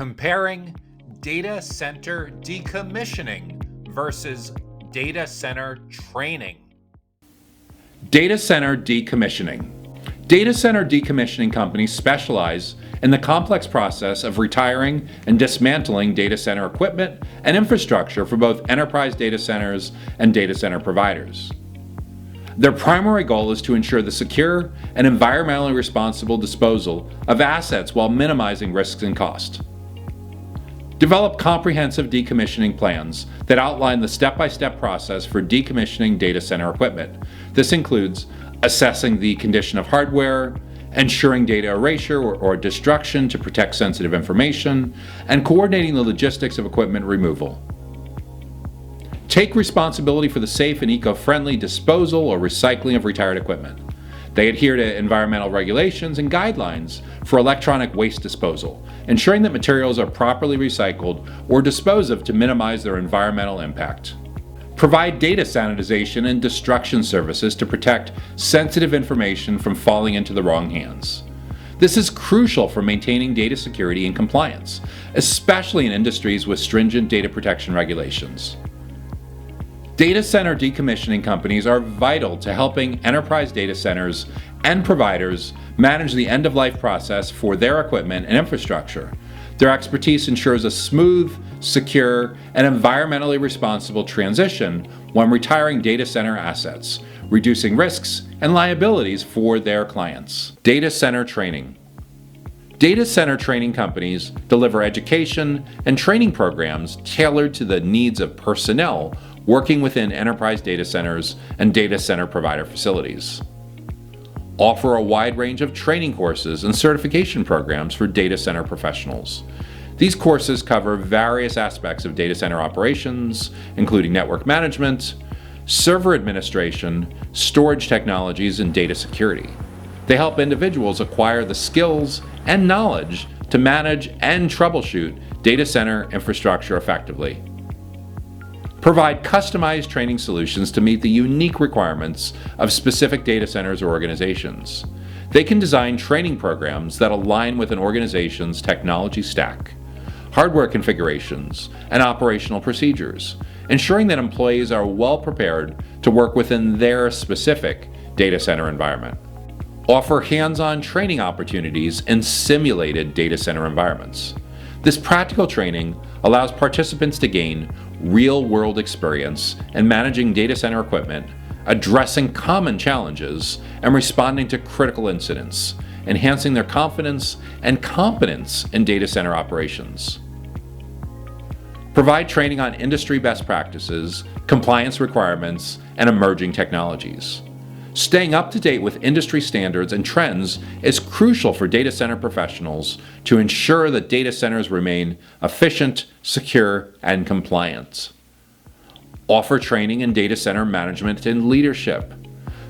Comparing data center decommissioning versus data center training. Data center decommissioning. Data center decommissioning companies specialize in the complex process of retiring and dismantling data center equipment and infrastructure for both enterprise data centers and data center providers. Their primary goal is to ensure the secure and environmentally responsible disposal of assets while minimizing risks and cost. Develop comprehensive decommissioning plans that outline the step-by-step process for decommissioning data center equipment. This includes assessing the condition of hardware, ensuring data erasure or destruction to protect sensitive information, and coordinating the logistics of equipment removal. Take responsibility for the safe and eco-friendly disposal or recycling of retired equipment. They adhere to environmental regulations and guidelines for electronic waste disposal, ensuring that materials are properly recycled or disposed of to minimize their environmental impact. Provide data sanitization and destruction services to protect sensitive information from falling into the wrong hands. This is crucial for maintaining data security and compliance, especially in industries with stringent data protection regulations. Data center decommissioning companies are vital to helping enterprise data centers and providers manage the end-of-life process for their equipment and infrastructure. Their expertise ensures a smooth, secure, and environmentally responsible transition when retiring data center assets, reducing risks and liabilities for their clients. Data center training. Data center training companies deliver education and training programs tailored to the needs of personnel working within enterprise data centers and data center provider facilities. Offer a wide range of training courses and certification programs for data center professionals. These courses cover various aspects of data center operations, including network management, server administration, storage technologies, and data security. They help individuals acquire the skills and knowledge to manage and troubleshoot data center infrastructure effectively. Provide customized training solutions to meet the unique requirements of specific data centers or organizations. They can design training programs that align with an organization's technology stack, hardware configurations, and operational procedures, ensuring that employees are well prepared to work within their specific data center environment. Offer hands-on training opportunities in simulated data center environments. This practical training allows participants to gain real-world experience in managing data center equipment, addressing common challenges, and responding to critical incidents, enhancing their confidence and competence in data center operations. Provide training on industry best practices, compliance requirements, and emerging technologies. Staying up to date with industry standards and trends is crucial for data center professionals to ensure that data centers remain efficient, secure, and compliant. Offer training in data center management and leadership.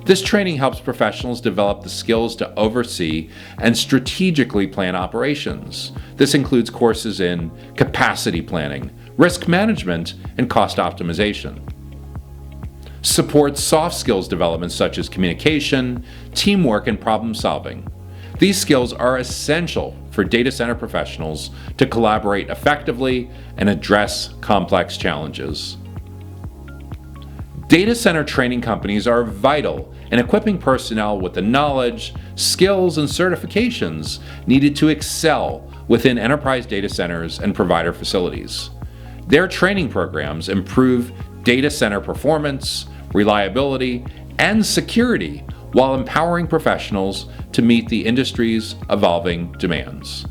This training helps professionals develop the skills to oversee and strategically plan operations. This includes courses in capacity planning, risk management, and cost optimization. Supports soft skills development such as communication, teamwork, and problem solving. These skills are essential for data center professionals to collaborate effectively and address complex challenges. Data center training companies are vital in equipping personnel with the knowledge, skills, and certifications needed to excel within enterprise data centers and provider facilities. Their training programs improve data center performance, reliability, and security while empowering professionals to meet the industry's evolving demands.